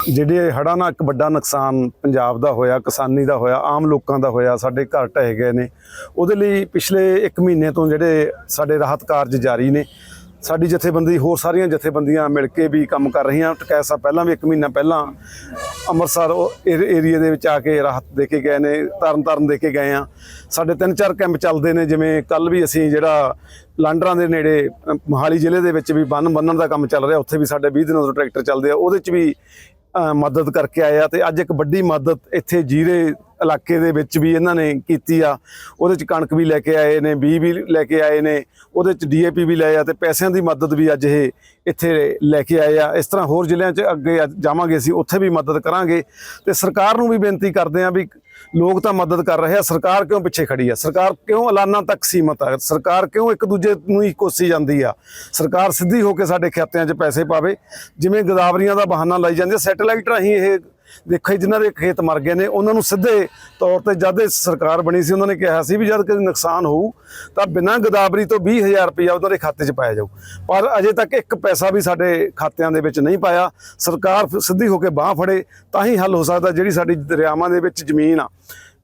ਜਿਹੜੇ ਹੜ੍ਹਾਂ ਨਾਲ ਇੱਕ ਵੱਡਾ ਨੁਕਸਾਨ ਪੰਜਾਬ ਦਾ ਹੋਇਆ, ਕਿਸਾਨੀ ਦਾ ਹੋਇਆ, ਆਮ ਲੋਕਾਂ ਦਾ ਹੋਇਆ, ਸਾਡੇ ਘਰ ਢਹਿ ਗਏ ਨੇ। ਉਹਦੇ ਲਈ ਪਿਛਲੇ 1 ਮਹੀਨੇ ਤੋਂ ਜਿਹੜੇ ਸਾਡੇ ਰਾਹਤ ਕਾਰਜ ਜਾਰੀ ਨੇ। ਸਾਡੀ ਜਥੇਬੰਦੀ ਹੋਰ ਸਾਰੀਆਂ ਜਥੇਬੰਦੀਆਂ ਮਿਲ ਕੇ ਵੀ ਕੰਮ ਕਰ ਰਹੀਆਂ। ਟਕੈਤ ਸਾਹਿਬ ਪਹਿਲਾਂ ਵੀ 1 ਮਹੀਨਾ ਪਹਿਲਾਂ ਅੰਮ੍ਰਿਤਸਰ ਏਰੀਏ ਦੇ ਵਿੱਚ ਆ ਕੇ ਰਾਹਤ ਦੇ ਕੇ ਗਏ ਨੇ, ਤਰਨ ਦੇ ਕੇ ਗਏ ਆ। ਸਾਡੇ 3-4 ਕੈਂਪ ਚੱਲਦੇ ਨੇ, ਜਿਵੇਂ ਕੱਲ ਵੀ ਅਸੀਂ ਜਿਹੜਾ ਲਾਂਡਰਾਂ ਦੇ ਨੇੜੇ ਮੋਹਾਲੀ ਜ਼ਿਲ੍ਹੇ ਦੇ ਵਿੱਚ ਵੀ ਬੰਨ੍ਹਣ ਦਾ ਕੰਮ ਚੱਲ ਰਿਹਾ, ਉੱਥੇ ਵੀ ਸਾਡੇ 20 ਦਿਨਾਂ ਤੋਂ ਟਰੈਕਟਰ ਚੱਲਦੇ ਆ, ਉਹਦੇ 'ਚ ਵੀ ਮਦਦ ਕਰਕੇ ਆਏ ਆ। ਤੇ ਅੱਜ ਇੱਕ ਵੱਡੀ ਮਦਦ ਇੱਥੇ ਜੀਰੇ ਇਲਾਕੇ ਦੇ ਵਿੱਚ ਵੀ ਇਹਨਾਂ ਨੇ ਕੀਤੀ ਆ। ਉਹਦੇ 'ਚ ਕਣਕ ਵੀ ਲੈ ਕੇ ਆਏ ਨੇ, ਬੀਜ ਵੀ ਲੈ ਕੇ ਆਏ ਨੇ, ਉਹਦੇ 'ਚ DAP ਵੀ ਲਏ ਆ, ਤੇ ਪੈਸਿਆਂ ਦੀ ਮਦਦ ਵੀ ਅੱਜ ਇਹ ਇੱਥੇ ਲੈ ਕੇ ਆਏ ਆ। ਇਸ ਤਰ੍ਹਾਂ ਹੋਰ ਜ਼ਿਲ੍ਹਿਆਂ 'ਚ ਅੱਗੇ ਜਾਵਾਂਗੇ, ਅਸੀਂ ਉੱਥੇ ਵੀ ਮਦਦ ਕਰਾਂਗੇ। ਤੇ ਸਰਕਾਰ ਨੂੰ ਵੀ ਬੇਨਤੀ ਕਰਦੇ ਆ ਵੀ ਲੋਕ ਤਾਂ ਮਦਦ ਕਰ ਰਹੇ ਆ, ਸਰਕਾਰ ਕਿਉਂ ਪਿੱਛੇ ਖੜੀ ਆ? ਸਰਕਾਰ ਕਿਉਂ ਐਲਾਨਾਂ ਤੱਕ ਸੀਮਤ ਆ? ਸਰਕਾਰ ਕਿਉਂ ਇੱਕ ਦੂਜੇ ਨੂੰ ਹੀ ਕੋਸੀ ਜਾਂਦੀ ਆ? ਸਰਕਾਰ ਸਿੱਧੀ ਹੋ ਕੇ ਸਾਡੇ ਖਾਤਿਆਂ 'ਚ ਪੈਸੇ ਪਾਵੇ। ਜਿਵੇਂ ਗੋਦਾਵਰੀਆਂ ਦਾ ਬਹਾਨਾ ਲਾਈ ਜਾਂਦੀ, ਸੈਟੇਲਾਈਟ ਰਾਹੀਂ ਇਹ ਦੇਖੋ ਜਿਨ੍ਹਾਂ ਦੇ ਖੇਤ ਮਰ ਗਏ ਨੇ, ਉਹਨਾਂ ਨੂੰ ਸਿੱਧੇ ਤੌਰ ਤੇ ਜਦ ਇਹ ਸਰਕਾਰ ਬਣੀ ਸੀ ਉਹਨਾਂ ਨੇ ਕਿਹਾ ਸੀ ਵੀ ਜਦ ਕੋਈ ਨੁਕਸਾਨ ਹੋਊ ਤਾਂ ਬਿਨਾਂ ਗੋਦਾਵਰੀ ਤੋਂ 20,000 ਰੁਪਇਆ ਉਹਨਾਂ ਦੇ ਖਾਤੇ 'ਚ ਪਾਇਆ ਜਾਊ। ਪਰ ਅਜੇ ਤੱਕ 1 ਪੈਸਾ ਵੀ ਸਾਡੇ ਖਾਤਿਆਂ ਦੇ ਵਿੱਚ ਨਹੀਂ ਪਾਇਆ। ਸਰਕਾਰ ਸਿੱਧੀ ਹੋ ਕੇ ਬਾਂਹ ਫੜੇ ਤਾਂ ਹੀ ਹੱਲ ਹੋ ਸਕਦਾ। ਜਿਹੜੀ ਸਾਡੀ ਦਰਿਆਵਾਂ ਦੇ ਵਿੱਚ ਜ਼ਮੀਨ ਆ,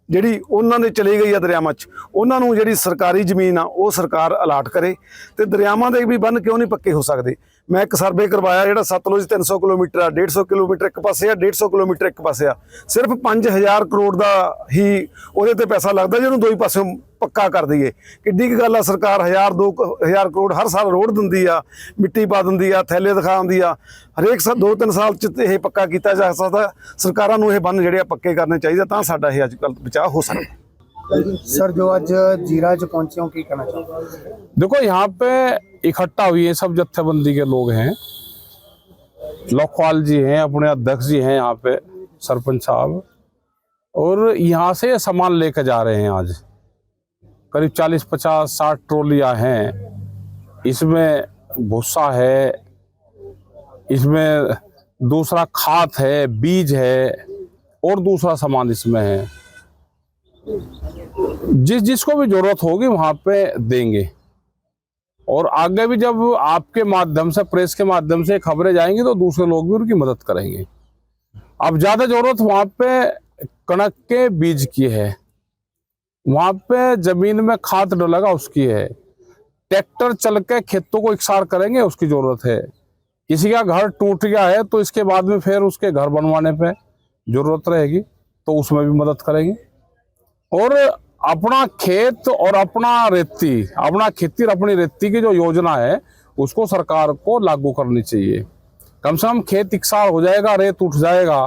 ਜਿਹੜੀ ਉਹਨਾਂ ਦੇ ਚਲੀ ਗਈ ਆ ਦਰਿਆਵਾਂ 'ਚ, ਉਹਨਾਂ ਨੂੰ ਜਿਹੜੀ ਸਰਕਾਰੀ ਜ਼ਮੀਨ ਆ ਉਹ ਸਰਕਾਰ ਅਲਾਟ ਕਰੇ। ਤੇ ਦਰਿਆਵਾਂ ਦੇ ਵੀ ਬੰਨ੍ਹ ਕਿਉਂ ਨਹੀਂ ਪੱਕੇ ਹੋ ਸਕਦੇ? ਮੈਂ ਇੱਕ ਸਰਵੇ ਕਰਵਾਇਆ, ਜਿਹੜਾ ਸਤਲੁਜ 300 ਕਿਲੋਮੀਟਰ ਆ, 150 ਕਿਲੋਮੀਟਰ ਇੱਕ ਪਾਸੇ ਆ, 150 ਕਿਲੋਮੀਟਰ ਇੱਕ ਪਾਸੇ ਆ, ਸਿਰਫ 5,000 ਕਰੋੜ ਦਾ ਹੀ ਉਹਦੇ ਤੇ ਪੈਸਾ ਲੱਗਦਾ ਜਿਹਨੂੰ ਦੋਈ ਪਾਸਿਓਂ ਪੱਕਾ ਕਰ ਦਈਏ। ਕਿੱਡੀ ਕੁ ਗੱਲ ਆ? ਸਰਕਾਰ 1,000-2,000 ਕਰੋੜ ਹਰ ਸਾਲ ਰੋੜ ਦਿੰਦੀ ਆ, ਮਿੱਟੀ ਪਾ ਦਿੰਦੀ ਆ, ਥੈਲੇ ਦਿਖਾਉਂਦੀ ਆ। ਹਰੇਕ 2-3 ਸਾਲ 'ਚ ਇਹ ਪੱਕਾ ਕੀਤਾ ਜਾ ਸਕਦਾ। ਸਰਕਾਰਾਂ ਨੂੰ ਇਹ ਬੰਨ ਜਿਹੜੇ ਆ ਪੱਕੇ ਕਰਨੇ ਚਾਹੀਦੇ, ਤਾਂ ਸਾਡਾ ਇਹ ਅੱਜ ਕੱਲ੍ਹ ਬਚਾਅ ਹੋ ਸਕਦਾ। सर, जो आज जीरा च पहुंचे हो, की कहना चाहते? देखो, यहाँ पे इकट्ठा हुई है सब जत्थेबंदी के लोग हैं। लोकपाल जी हैं, अपने अध्यक्ष जी हैं, यहाँ पे सरपंच साहब, और यहाँ से सामान लेकर जा रहे हैं। आज करीब 40-50-60 ट्रॉलियाँ हैं। इसमें भूसा है, इसमें दूसरा खाद है, बीज है, और दूसरा सामान इसमें है। जिसको भी जरूरत होगी वहां पे देंगे। और आगे भी जब आपके माध्यम से, प्रेस के माध्यम से खबरें जाएंगी तो दूसरे लोग भी उनकी मदद करेंगे। अब ज्यादा जरूरत वहां पे कणक के बीज की है, वहां पे जमीन में खाद डलेगा उसकी है। ट्रैक्टर चल के खेतों को इकसार करेंगे उसकी जरूरत है। किसी का घर टूट गया है तो इसके बाद में फिर उसके घर बनवाने पे जरूरत रहेगी, तो उसमें भी मदद करेंगे। और अपना खेत और अपना खेती और अपनी रेती की जो योजना है उसको सरकार को लागू करनी चाहिए। कम से कम खेत इकसार हो जाएगा, रेत उठ जाएगा,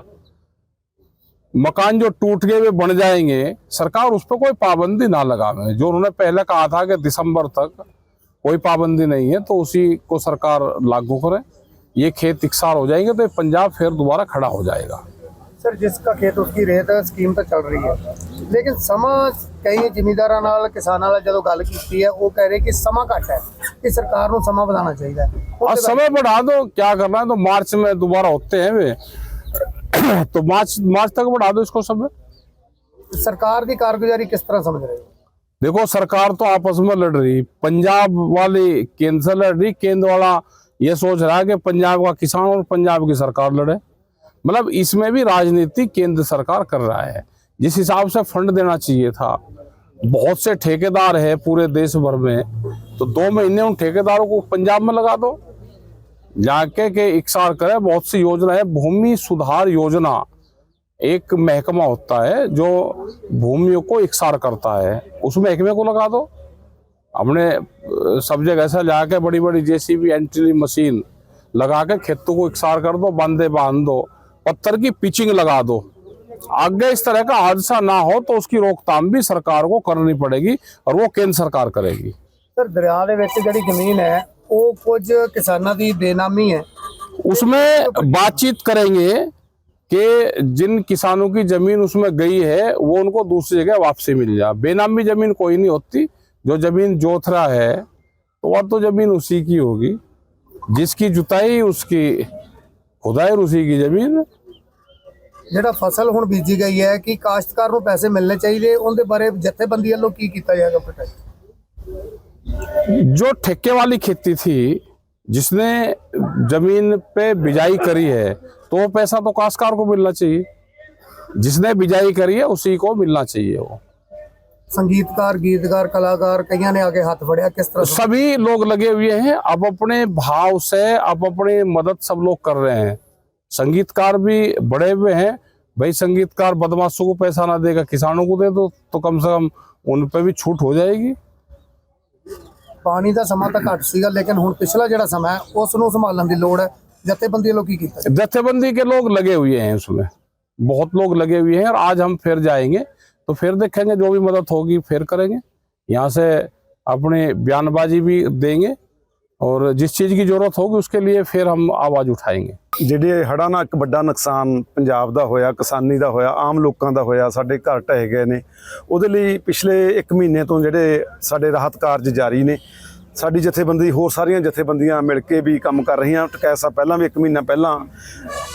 मकान जो टूट गए वे बन जाएंगे, सरकार उस पर कोई पाबंदी ना लगावे। जो उन्होंने पहले कहा था कि दिसंबर तक कोई पाबंदी नहीं है, तो उसी को सरकार लागू करे। ये खेत इकसार हो जाएंगे तो पंजाब फिर दोबारा खड़ा हो जाएगा। सर, जिसका खेत उसकी रेत स्कीम तो चल रही है, लेकिन समा कई जिमीदारां नाल किसानां नाल जदों गल कीती है वो कह रहे कि समा घट है, कि सरकार को समा बढ़ाना चाहिए। समय बढ़ा दो, क्या करना है? तो मार्च में दोबारा होते हैं वे तो मार्च तक बढ़ा दो इसको समय। सरकार की कारगुजारी किस तरह समझ रहे हो? देखो, सरकार तो आपस में लड़ रही, पंजाब वाली केंद्र से लड़ रही, केंद्र वाला ये सोच रहा है कि पंजाब का किसान और पंजाब की सरकार लड़े। मतलब इसमें भी राजनीति केंद्र सरकार कर रहा है। जिस हिसाब से फंड देना चाहिए था, बहुत से ठेकेदार है पूरे देश भर में, तो 2 महीने उन ठेकेदारों को पंजाब में लगा दो, जाके के इकसार करे। बहुत सी योजना है, भूमि सुधार योजना एक महकमा होता है जो भूमियों को इकसार करता है, उस महकमे को लगा दो। हमने सब जगह से जाके बड़ी बड़ी JCB एंट्री मशीन लगा के खेतों को इकसार कर दो, बांधे बांध दो, पत्थर की पिचिंग लगा दो। आगे इस तरह का हादसा ना हो तो उसकी रोकथाम भी सरकार को करनी पड़ेगी, और वो केंद्र सरकार करेगी। सर, दरिया दे विच जिहड़ी जमीन है वो कुछ किसानां दी बेनामी है, उसमें बातचीत करेंगे कि जिन किसानों की जमीन उसमें गई है वो उनको दूसरी जगह वापसी मिल जाए। बेनामी जमीन कोई नहीं होती। जो जमीन जोत रहा है तो वह तो जमीन उसी की होगी, जिसकी जुताई उसकी खुदाई उसी की जमीन। ਜਿਹੜਾ फसल हुण बीजी गई है कि काश्तकार को पैसे मिलने चाहिए, उनके बारे जत्थेबंदी वालों की किया जाएगा प्रोटेक्ट? जो ठेके वाली खेती थी, जिसने जमीन पे बिजाई करी है, तो वो पैसा तो काश्तकार को मिलना चाहिए, जिसने बिजाई करी है उसी को मिलना चाहिए। वो संगीतकार, गीतकार, कलाकार कईयों ने आगे हाथ बढ़ाया, किस तरह से? सभी लोग लगे हुए हैं, अब अपने भाव से अब अपनी मदद सब लोग कर रहे हैं। संगीतकार भी बड़े हुए हैं, भाई संगीतकार बदमाशों को पैसा ना देगा किसानों को दे दो, तो कम से कम उन पे भी छूट हो जाएगी। पानी का समा तो घट सीगा, लेकिन हुण पिछला जिहड़ा समा है उसनूं संभालण दी लोड़ है। जथेबंदी लोग की कीता? जत्थेबंदी के लोग लगे हुए हैं, उसमें बहुत लोग लगे हुए हैं, और आज हम फिर जाएंगे तो फिर देखेंगे, जो भी मदद होगी फिर करेंगे। यहाँ से अपनी बयानबाजी भी देंगे, और जिस चीज़ की जरूरत होगी उसके लिए फिर हम आवाज़ उठाएंगे। ਜਿਹੜੇ ਹੜ੍ਹਾਂ ਨਾਲ ਇੱਕ ਵੱਡਾ ਨੁਕਸਾਨ ਪੰਜਾਬ ਦਾ ਹੋਇਆ, ਕਿਸਾਨੀ ਦਾ ਹੋਇਆ, ਆਮ ਲੋਕਾਂ ਦਾ ਹੋਇਆ, ਸਾਡੇ ਘਰ ਢਹਿ ਗਏ ਨੇ, ਉਹਦੇ ਲਈ ਪਿਛਲੇ 1 ਮਹੀਨੇ ਤੋਂ ਜਿਹੜੇ ਸਾਡੇ ਰਾਹਤ ਕਾਰਜ ਜਾਰੀ ਨੇ। ਸਾਡੀ ਜਥੇਬੰਦੀ ਹੋਰ ਸਾਰੀਆਂ ਜਥੇਬੰਦੀਆਂ ਮਿਲ ਕੇ ਵੀ ਕੰਮ ਕਰ ਰਹੀਆਂ। ਟਕੈਤ ਸਾਹਿਬ ਪਹਿਲਾਂ ਵੀ 1 ਮਹੀਨਾ ਪਹਿਲਾਂ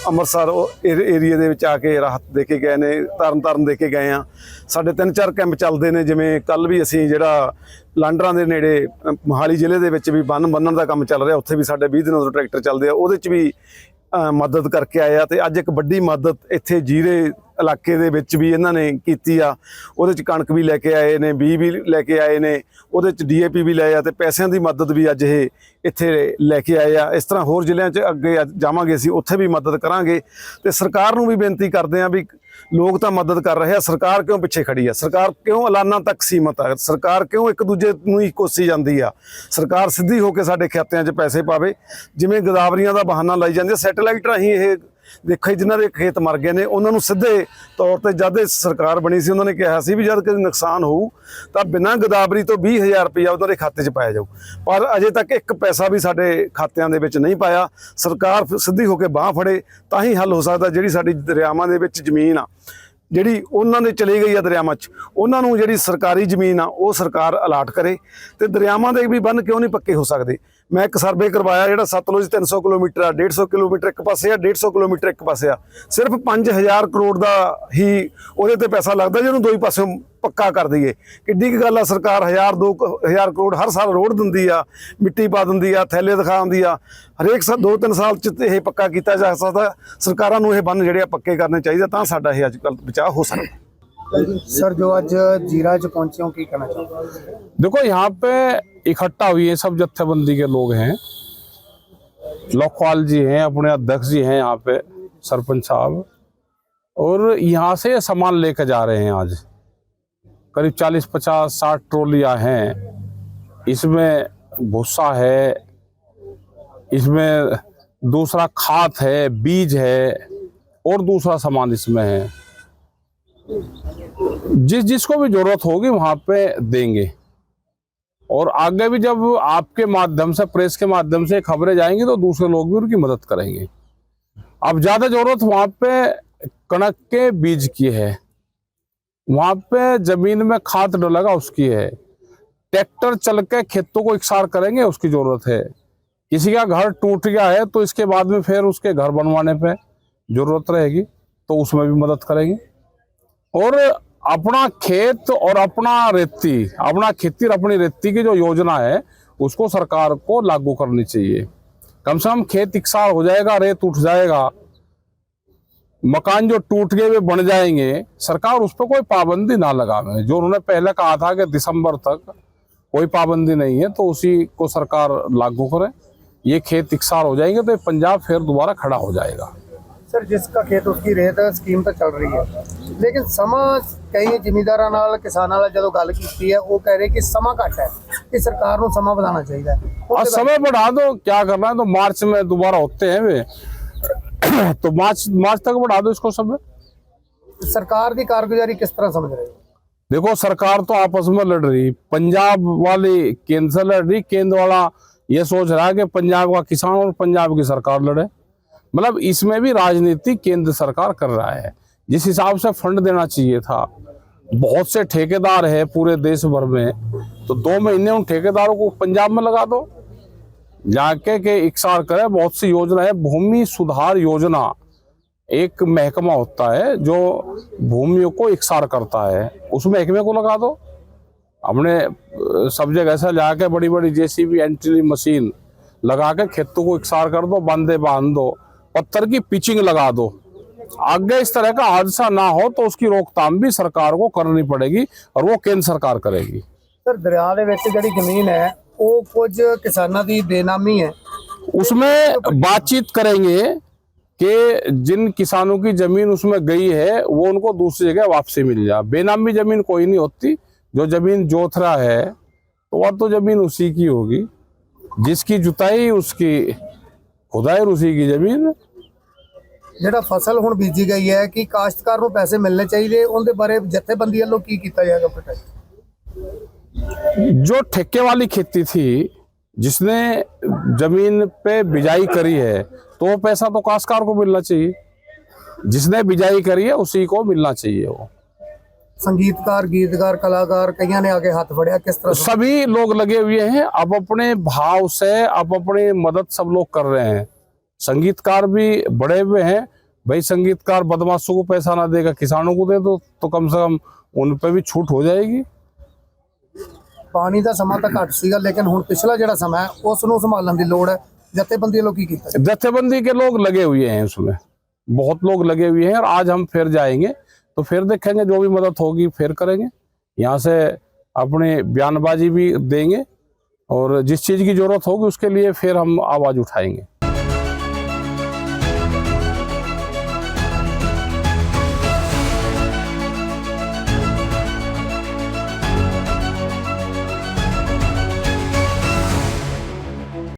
ਅੰਮ੍ਰਿਤਸਰ ਏਰੀਏ ਦੇ ਵਿੱਚ ਆ ਕੇ ਰਾਹਤ ਦੇ ਕੇ ਗਏ ਨੇ, ਤਰਨ ਦੇ ਕੇ ਗਏ ਆ। ਸਾਡੇ 3-4 ਕੈਂਪ ਚੱਲਦੇ ਨੇ, ਜਿਵੇਂ ਕੱਲ ਵੀ ਅਸੀਂ ਜਿਹੜਾ ਲਾਂਡਰਾਂ ਦੇ ਨੇੜੇ ਮੋਹਾਲੀ ਜ਼ਿਲ੍ਹੇ ਦੇ ਵਿੱਚ ਵੀ ਬੰਨਣ ਦਾ ਕੰਮ ਚੱਲ ਰਿਹਾ, ਉੱਥੇ ਵੀ ਸਾਡੇ 20 ਦਿਨਾਂ ਤੋਂ ਟਰੈਕਟਰ ਚੱਲਦੇ ਆ, ਉਹਦੇ 'ਚ ਵੀ ਮਦਦ ਕਰਕੇ ਆਏ ਆ। ਤੇ ਅੱਜ ਇੱਕ ਵੱਡੀ ਮਦਦ ਇੱਥੇ ਜੀਰੇ ਇਲਾਕੇ ਦੇ ਵਿੱਚ ਵੀ ਇਹਨਾਂ ਨੇ ਕੀਤੀ ਆ। ਉਹਦੇ 'ਚ ਕਣਕ ਵੀ ਲੈ ਕੇ ਆਏ ਨੇ, ਬੀਜ ਵੀ ਲੈ ਕੇ ਆਏ ਨੇ, ਉਹਦੇ 'ਚ DAP ਵੀ ਲਏ ਆ, ਤੇ ਪੈਸਿਆਂ ਦੀ ਮਦਦ ਵੀ ਅੱਜ ਇਹ ਇੱਥੇ ਲੈ ਕੇ ਆਏ ਆ। ਇਸ ਤਰ੍ਹਾਂ ਹੋਰ ਜ਼ਿਲ੍ਹਿਆਂ 'ਚ ਅੱਗੇ ਜਾਵਾਂਗੇ, ਅਸੀਂ ਉੱਥੇ ਵੀ ਮਦਦ ਕਰਾਂਗੇ। ਤੇ ਸਰਕਾਰ ਨੂੰ ਵੀ ਬੇਨਤੀ ਕਰਦੇ ਆ ਵੀ ਲੋਕ ਤਾਂ ਮਦਦ ਕਰ ਰਹੇ ਆ, ਸਰਕਾਰ ਕਿਉਂ ਪਿੱਛੇ ਖੜੀ ਆ? ਸਰਕਾਰ ਕਿਉਂ ਐਲਾਨਾਂ ਤੱਕ ਸੀਮਤ ਆ? ਸਰਕਾਰ ਕਿਉਂ ਇੱਕ ਦੂਜੇ ਨੂੰ ਹੀ ਕੋਸੀ ਜਾਂਦੀ ਆ? ਸਰਕਾਰ ਸਿੱਧੀ ਹੋ ਕੇ ਸਾਡੇ ਖਾਤਿਆਂ 'ਚ ਪੈਸੇ ਪਾਵੇ। ਜਿਵੇਂ ਗੋਦਾਵਰੀਆਂ ਦਾ ਬਹਾਨਾ ਲਾਈ ਜਾਂਦੀ ਆ, ਸੈਟੇਲਾਈਟ ਰਾਹੀਂ ਇਹ ਦੇਖੋ ਜਿਨ੍ਹਾਂ ਦੇ ਖੇਤ ਮਰ ਗਏ ਨੇ ਉਹਨਾਂ ਨੂੰ ਸਿੱਧੇ ਤੌਰ ਤੇ ਜਦ ਇਹ ਸਰਕਾਰ ਬਣੀ ਸੀ ਉਹਨਾਂ ਨੇ ਕਿਹਾ ਸੀ ਵੀ ਜਦ ਕੋਈ ਨੁਕਸਾਨ ਹੋਊ ਤਾਂ ਬਿਨਾਂ ਗੋਦਾਵਰੀ ਤੋਂ 20,000 ਰੁਪਇਆ ਉਹਨਾਂ ਦੇ ਖਾਤੇ 'ਚ ਪਾਇਆ ਜਾਊ, ਪਰ ਅਜੇ ਤੱਕ ਇੱਕ ਪੈਸਾ ਵੀ ਸਾਡੇ ਖਾਤਿਆਂ ਦੇ ਵਿੱਚ ਨਹੀਂ ਪਾਇਆ। ਸਰਕਾਰ ਸਿੱਧੀ ਹੋ ਕੇ ਬਾਂਹ ਫੜੇ ਤਾਂ ਹੀ ਹੱਲ ਹੋ ਸਕਦਾ। ਜਿਹੜੀ ਸਾਡੀ ਦਰਿਆਵਾਂ ਦੇ ਵਿੱਚ ਜ਼ਮੀਨ ਆ, ਜਿਹੜੀ ਉਹਨਾਂ ਦੇ ਚਲੀ ਗਈ ਆ ਦਰਿਆਵਾਂ 'ਚ, ਉਹਨਾਂ ਨੂੰ ਜਿਹੜੀ ਸਰਕਾਰੀ ਜ਼ਮੀਨ ਆ ਉਹ ਸਰਕਾਰ ਅਲਾਟ ਕਰੇ। ਤੇ ਦਰਿਆਵਾਂ ਦੇ ਵੀ ਬੰਨ੍ਹ ਕਿਉਂ ਨਹੀਂ ਪੱਕੇ ਹੋ ਸਕਦੇ? ਮੈਂ ਇੱਕ ਸਰਵੇ ਕਰਵਾਇਆ, ਜਿਹੜਾ ਸਤਲੁਜ 300 ਕਿਲੋਮੀਟਰ ਆ, 150 ਕਿਲੋਮੀਟਰ ਇੱਕ ਪਾਸੇ ਆ, 150 ਕਿਲੋਮੀਟਰ ਇੱਕ ਪਾਸੇ ਆ, ਸਿਰਫ 5,000 ਕਰੋੜ ਦਾ ਹੀ ਉਹਦੇ ਤੇ ਪੈਸਾ ਲੱਗਦਾ ਜਿਹਨੂੰ ਦੋਈ ਪਾਸਿਓਂ ਪੱਕਾ ਕਰ ਦਈਏ। ਕਿੱਡੀ ਕੁ ਗੱਲ ਆ? ਸਰਕਾਰ 1,000-2,000 ਕਰੋੜ ਹਰ ਸਾਲ ਰੋਡ ਦਿੰਦੀ ਆ, ਮਿੱਟੀ ਪਾ ਦਿੰਦੀ ਆ, ਥੈਲੇ ਦਿਖਾਉਂਦੀ ਆ। ਹਰੇਕ 2-3 ਸਾਲ 'ਚ ਇਹ ਪੱਕਾ ਕੀਤਾ ਜਾ ਸਕਦਾ। ਸਰਕਾਰਾਂ ਨੂੰ ਇਹ ਬੰਨ ਜਿਹੜੇ ਆ ਪੱਕੇ ਕਰਨੇ ਚਾਹੀਦੇ, ਤਾਂ ਸਾਡਾ ਇਹ ਅੱਜ ਕੱਲ੍ਹ ਬਚਾਅ ਹੋ ਸਕਦਾ। सर, जो आज जीरा च पहुंचे हो, की कहना चाहते? देखो, यहाँ पे इकट्ठा हुई है, सब जत्थेबंदी के लोग हैं। लोकपाल जी हैं, अपने अध्यक्ष जी हैं, यहाँ पे सरपंच साहब, और यहाँ से सामान लेकर जा रहे हैं। आज करीब 40-50-60 ट्रॉलियाँ हैं। इसमें भूसा है, इसमें दूसरा खाद है, बीज है, और दूसरा सामान इसमें है। जिसको भी जरूरत होगी वहां पे देंगे, और आगे भी जब आपके माध्यम से, प्रेस के माध्यम से खबरें जाएंगी तो दूसरे लोग भी उनकी मदद करेंगे। अब ज्यादा जरूरत वहां पे कणक के बीज की है, वहां पे जमीन में खाद डलेगा उसकी है, ट्रैक्टर चल के खेतों को इकसार करेंगे उसकी जरूरत है। किसी का घर टूट गया है तो इसके बाद में फिर उसके घर बनवाने पे जरूरत रहेगी, तो उसमें भी मदद करेंगे। और अपना खेत और अपना खेती और अपनी रेती की जो योजना है उसको सरकार को लागू करनी चाहिए। कम से कम खेत इकसार हो जाएगा, रेत उठ जाएगा, मकान जो टूट गए वे बन जाएंगे, सरकार उस पर कोई पाबंदी ना लगावे। जो उन्होंने पहले कहा था कि दिसंबर तक कोई पाबंदी नहीं है, तो उसी को सरकार लागू करे। ये खेत इकसार हो जाएंगे तो पंजाब फिर दोबारा खड़ा हो जाएगा। सर, जिसका खेत उसकी रेत स्कीम तो चल रही है, लेकिन समा कई जिमीदारां नाल किसानां नाल जदों गल कीती है वो कह रहे कि समा घट है, कि सरकार को समा बढ़ाना चाहिए। और समय बढ़ा दो, क्या करना है? तो मार्च में दोबारा होते हैं वे तो मार्च तक बढ़ा दो इसको समय। सरकार की कारगुजारी किस तरह समझ रहे हो? देखो, सरकार तो आपस में लड़ रही, पंजाब वाली केंद्र से लड़ रही, केंद्र वाला ये सोच रहा है कि पंजाब का किसान और पंजाब की सरकार लड़े। मतलब इसमें भी राजनीति केंद्र सरकार कर रहा है। जिस हिसाब से फंड देना चाहिए था, बहुत से ठेकेदार है पूरे देश भर में, तो 2 महीने उन ठेकेदारों को पंजाब में लगा दो, जाके के इकसार करे। बहुत सी योजना है, भूमि सुधार योजना एक महकमा होता है जो भूमियों को इकसार करता है, उस महकमे को लगा दो। हमने सब जगह से जाके बड़ी बड़ी JCB एंट्री मशीन लगा के खेतों को इकसार कर दो, बांधे बांध दो, पत्थर की पिचिंग लगा दो। आगे इस तरह का हादसा ना हो तो उसकी रोकथाम भी सरकार को करनी पड़ेगी और वो केंद्र सरकार करेगी। सर दरिया ਦੇ ਵਿੱਚ ਜਿਹੜੀ ਜ਼ਮੀਨ ਹੈ ਉਹ ਕੁਝ ਕਿਸਾਨਾਂ ਦੀ ਬੇਨਾਮੀ ਹੈ। उसमें बातचीत करेंगे कि जिन किसानों की जमीन उसमें गई है वो उनको दूसरी जगह वापसी मिल जाए। बेनामी जमीन कोई नहीं होती, जो जमीन जोथरा है तो वह तो जमीन उसी की होगी, जिसकी जुताई उसकी खुदाई उसी की जमीन। ਜਿਹੜਾ ਫਸਲ ਹੁਣ ਬੀਜੀ ਗਈ ਹੈ ਕਿ ਕਾਸ਼ਤਕਾਰ ਨੂੰ ਪੈਸੇ ਮਿਲਣੇ ਚਾਹੀਦੇ, ਉਹਦੇ ਬਾਰੇ ਜਥੇਬੰਦੀ ਵੱਲੋਂ ਕੀ ਕੀਤਾ ਜਾਏਗਾ ਪ੍ਰੋਟੈਕਟ? जो ठेके वाली खेती थी, जिसने जमीन पे बिजाई करी है तो वो पैसा तो काश्तकार को मिलना चाहिए, जिसने बिजाई करी है उसी को मिलना चाहिए। वो संगीतकार, गीतकार, कलाकार कईयां ने आगे हाथ बढ़ाया, किस तरह से? सभी लोग लगे हुए हैं, अब अपने भाव से अब अपनी मदद सब लोग कर रहे हैं। संगीतकार भी बड़े हुए हैं, भाई संगीतकार बदमाशों को पैसा ना देगा किसानों को दे दो तो कम से कम उन पे भी छूट हो जाएगी। ਪਾਣੀ ਦਾ ਸਮਾਂ ਤਾਂ ਘੱਟ ਸੀਗਾ, ਲੇਕਿन ਹੁਣ ਪਿਛਲਾ ਜਿਹੜਾ ਸਮਾਂ ਹੈ ਉਸ ਨੂੰ ਸੰਭਾਲਣ ਦੀ ਲੋੜ ਹੈ। ਜਥੇਬੰਦੀ ਵੱਲੋਂ ਕੀ ਕੀਤਾ? जत्थेबंदी के लोग लगे हुए हैं, उसमें बहुत लोग लगे हुए हैं और आज हम फिर जाएंगे तो फिर देखेंगे, जो भी मदद होगी फिर करेंगे। यहाँ से अपनी बयानबाजी भी देंगे और जिस चीज़ की जरूरत होगी उसके लिए फिर हम आवाज़ उठाएंगे।